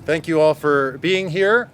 Thank you all for being here.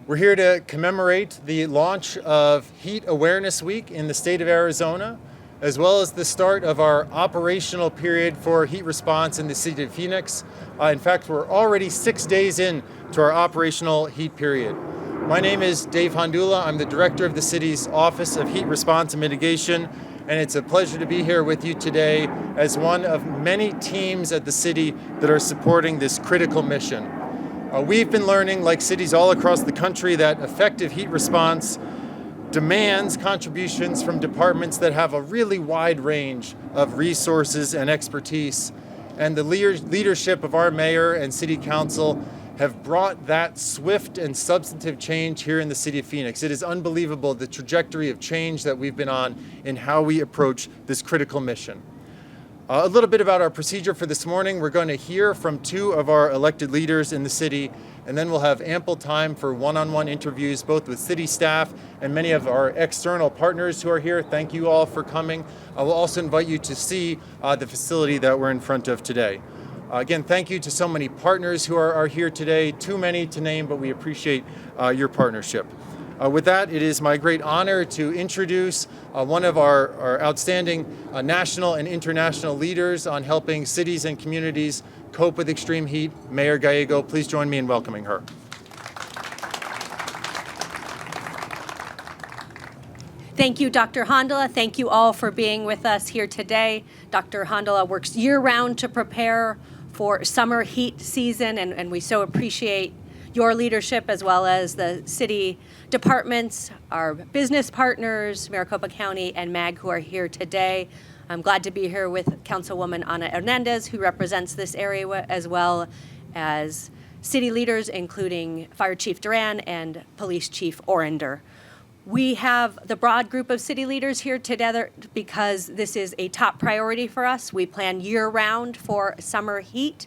We're here to commemorate the launch of Heat Awareness Week in the state of Arizona, as well as the start of our operational period for heat response in the city of Phoenix. In fact, we're already 6 days in to our operational heat period. My name is Dave Hondula. I'm the director of the city's Office of Heat Response and Mitigation, and it's a pleasure to be here with you today as one of many teams at the city that are supporting this critical mission. We've been learning, like cities all across the country, that effective heat response demands contributions from departments that have a really wide range of resources and expertise. And the leadership of our mayor and city council have brought that swift and substantive change here in the city of Phoenix. It is unbelievable the trajectory of change that we've been on in how we approach this critical mission. A little bit about our procedure for this morning. We're going to hear from two of our elected leaders in the city, and then we'll have ample time for one-on-one interviews, both with city staff and many of our external partners who are here. Thank you all for coming. I will also invite you to see the facility that we're in front of today. Again, thank you to so many partners who are here today. Too many to name, but we appreciate your partnership. With that, it is my great honor to introduce one of our outstanding national and international leaders on helping cities and communities cope with extreme heat, Mayor Gallego. Please join me in welcoming her. Thank you, Dr. Hondula. Thank you all for being with us here today. Dr. Hondula works year-round to prepare for summer heat season, and we so appreciate your leadership, as well as the city departments, our business partners, Maricopa County and MAG, who are here today. I'm glad to be here with Councilwoman Ana Hernandez, who represents this area, as well as city leaders, including Fire Chief Duran and Police Chief Orender. We have the broad group of city leaders here together because this is a top priority for us. We plan year-round for summer heat,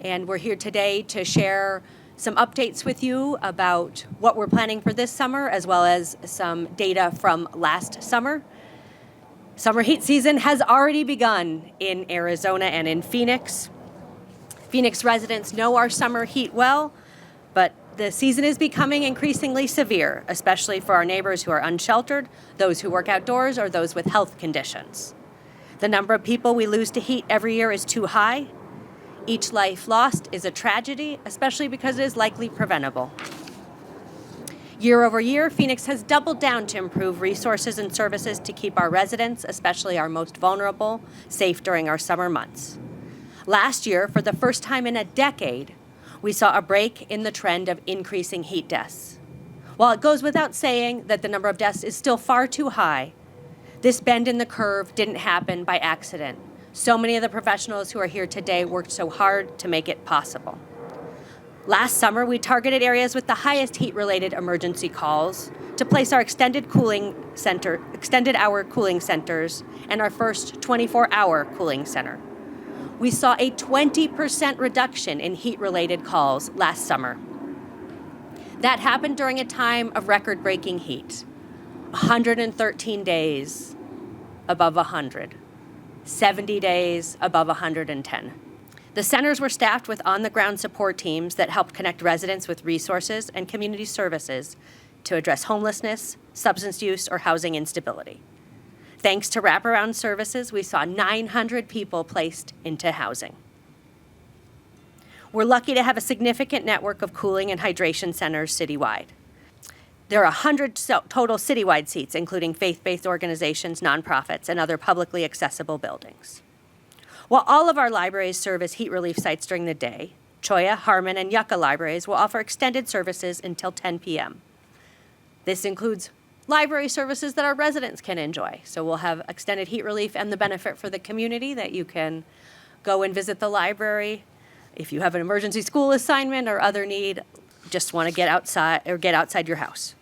and we're here today to share some updates with you about what we're planning for this summer, as well as some data from last summer. Summer heat season has already begun in Arizona and in Phoenix. Phoenix residents know our summer heat well, but the season is becoming increasingly severe, especially for our neighbors who are unsheltered, those who work outdoors, or those with health conditions. The number of people we lose to heat every year is too high. Each life lost is a tragedy, especially because it is likely preventable. Year over year, Phoenix has doubled down to improve resources and services to keep our residents, especially our most vulnerable, safe during our summer months. Last year, for the first time in a decade, we saw a break in the trend of increasing heat deaths. While it goes without saying that the number of deaths is still far too high, this bend in the curve didn't happen by accident. So many of the professionals who are here today worked so hard to make it possible. Last summer, we targeted areas with the highest heat-related emergency calls to place our extended hour cooling centers and our first 24-hour cooling center. We saw a 20% reduction in heat-related calls last summer. That happened during a time of record-breaking heat, 113 days above 100. 70 days above 110. The centers were staffed with on-the-ground support teams that helped connect residents with resources and community services to address homelessness, substance use, or housing instability. Thanks to wraparound services, we saw 900 people placed into housing. We're lucky to have a significant network of cooling and hydration centers citywide. There are 100 total citywide seats, including faith-based organizations, nonprofits, and other publicly accessible buildings. While all of our libraries serve as heat relief sites during the day, Cholla, Harmon, and Yucca libraries will offer extended services until 10 p.m. This includes library services that our residents can enjoy. So we'll have extended heat relief and the benefit for the community that you can go and visit the library. If you have an emergency school assignment or other need, just want to get outside your house.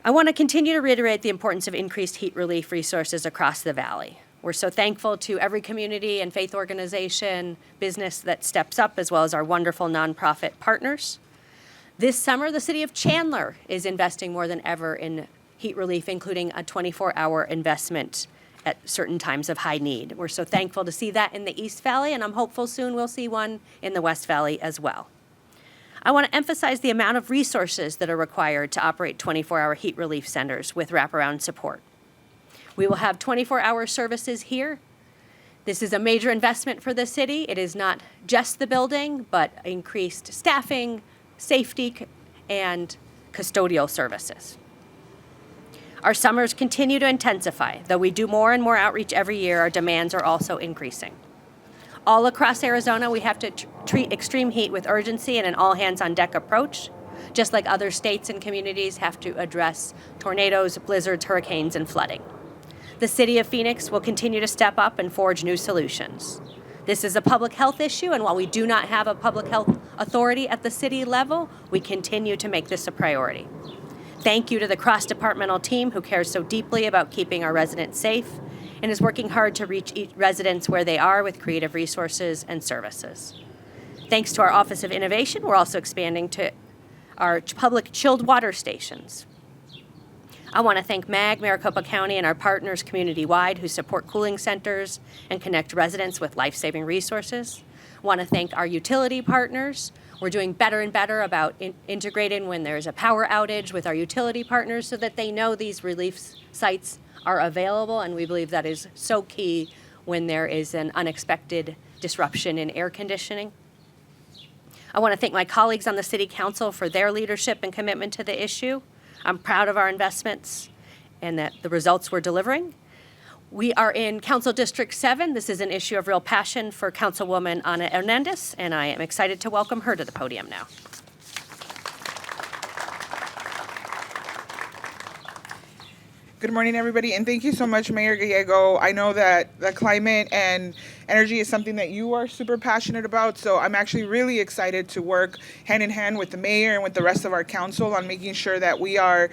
I want to continue to reiterate the importance of increased heat relief resources across the valley. We're so thankful to every community and faith organization, business that steps up, as well as our wonderful nonprofit partners. This summer, the city of Chandler is investing more than ever in heat relief, including a 24-hour investment at certain times of high need. We're so thankful to see that in the East Valley, and I'm hopeful soon we'll see one in the West Valley as well. I want to emphasize the amount of resources that are required to operate 24-hour heat relief centers with wraparound support. We will have 24-hour services here. This is a major investment for the city. It is not just the building, but increased staffing, safety, and custodial services. Our summers continue to intensify. Though we do more and more outreach every year, our demands are also increasing. All across Arizona, we have to treat extreme heat with urgency and an all-hands-on-deck approach, just like other states and communities have to address tornadoes, blizzards, hurricanes, and flooding. The City of Phoenix will continue to step up and forge new solutions. This is a public health issue, and while we do not have a public health authority at the city level, we continue to make this a priority. Thank you to the cross-departmental team who cares so deeply about keeping our residents safe and is working hard to reach each residents where they are with creative resources and services. Thanks to our Office of Innovation, we're also expanding to our public chilled water stations. I want to thank MAG, Maricopa County, and our partners community-wide who support cooling centers and connect residents with life-saving resources. I want to thank our utility partners. We're doing better and better about integrating when there's a power outage with our utility partners so that they know these relief sites are available, and we believe that is so key when there is an unexpected disruption in air conditioning. I want to thank my colleagues on the City Council for their leadership and commitment to the issue. I'm proud of our investments and that the results we're delivering. We are in Council District 7. This is an issue of real passion for Councilwoman Ana Hernandez, and I am excited to welcome her to the podium now. Good morning, everybody, and thank you so much, Mayor Gallego. I know that the climate and energy is something that you are super passionate about, so I'm actually really excited to work hand in hand with the mayor and with the rest of our council on making sure that we are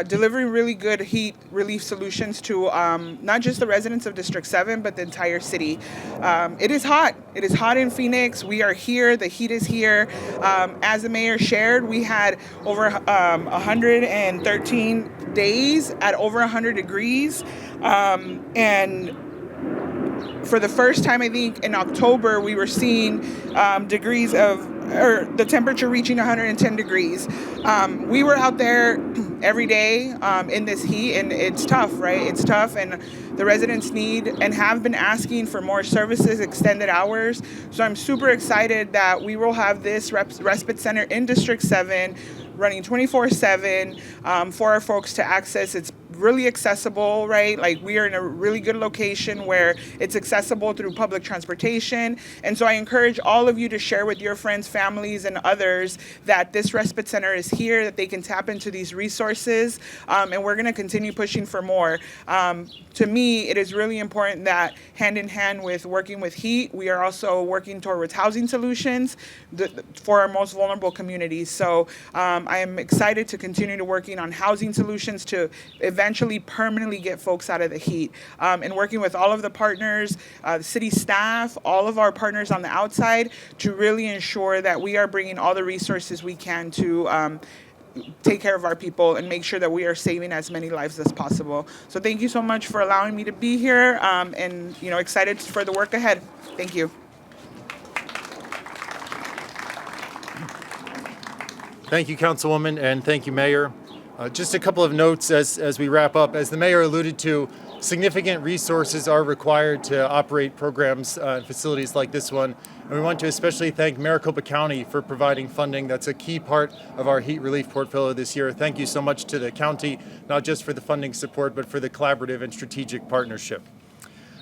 delivering really good heat relief solutions to not just the residents of District 7, but the entire city. It is hot. It is hot in Phoenix. We are here. The heat is here. As the mayor shared, we had over 113 days at over 100 degrees. And for the first time, I think, in October, we were seeing the temperature reaching 110 degrees. We were out there every day in this heat, and it's tough, right? It's tough, and the residents need and have been asking for more services, extended hours. So I'm super excited that we will have this respite center in District 7 running 24/7 for our folks to access. It's really accessible, right? Like, we are in a really good location where it's accessible through public transportation. And so I encourage all of you to share with your friends, families, and others that this respite center is here, that they can tap into these resources. And we're going to continue pushing for more. To me, it is really important that hand in hand with working with heat, we are also working towards housing solutions for our most vulnerable communities. So I am excited to continue to working on housing solutions to eventually permanently get folks out of the heat, and working with all of the partners, the city staff, all of our partners on the outside to really ensure that we are bringing all the resources we can to take care of our people and make sure that we are saving as many lives as possible. So thank you so much for allowing me to be here, and excited for the work ahead. Thank you. Thank you, Councilwoman, and thank you, Mayor. Just a couple of notes as we wrap up. As the Mayor alluded to, significant resources are required to operate programs and facilities like this one. And we want to especially thank Maricopa County for providing funding. That's a key part of our heat relief portfolio this year. Thank you so much to the county, not just for the funding support, but for the collaborative and strategic partnership.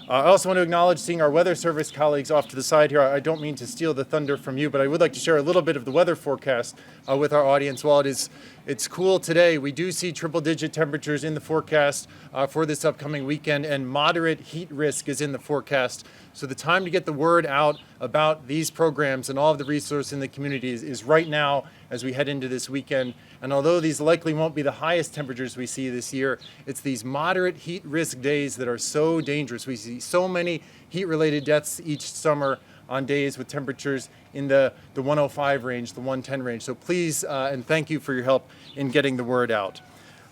I also want to acknowledge seeing our weather service colleagues off to the side here. I don't mean to steal the thunder from you, but I would like to share a little bit of the weather forecast with our audience. While it's cool today, we do see triple-digit temperatures in the forecast for this upcoming weekend, and moderate heat risk is in the forecast. So the time to get the word out about these programs and all of the resources in the community is right now as we head into this weekend. And although these likely won't be the highest temperatures we see this year, it's these moderate heat risk days that are so dangerous. We see so many heat-related deaths each summer on days with temperatures in the 105 range, the 110 range. So please, and thank you for your help in getting the word out.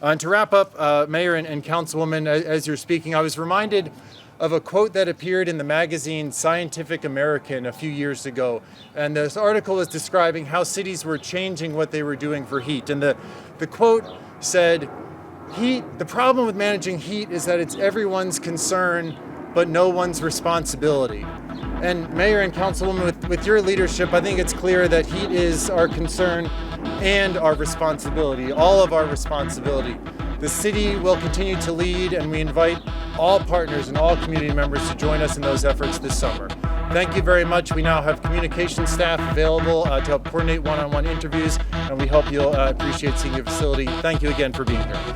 And to wrap up, Mayor and Councilwoman, as you're speaking, I was reminded of a quote that appeared in the magazine Scientific American a few years ago. And this article was describing how cities were changing what they were doing for heat. And the quote said, the problem with managing heat is that it's everyone's concern, but no one's responsibility. And Mayor and Councilwoman, with your leadership, I think it's clear that heat is our concern and our responsibility, all of our responsibility. The city will continue to lead, and we invite all partners and all community members to join us in those efforts this summer. Thank you very much. We now have communication staff available to help coordinate one-on-one interviews, and we hope you'll appreciate seeing your facility. Thank you again for being here.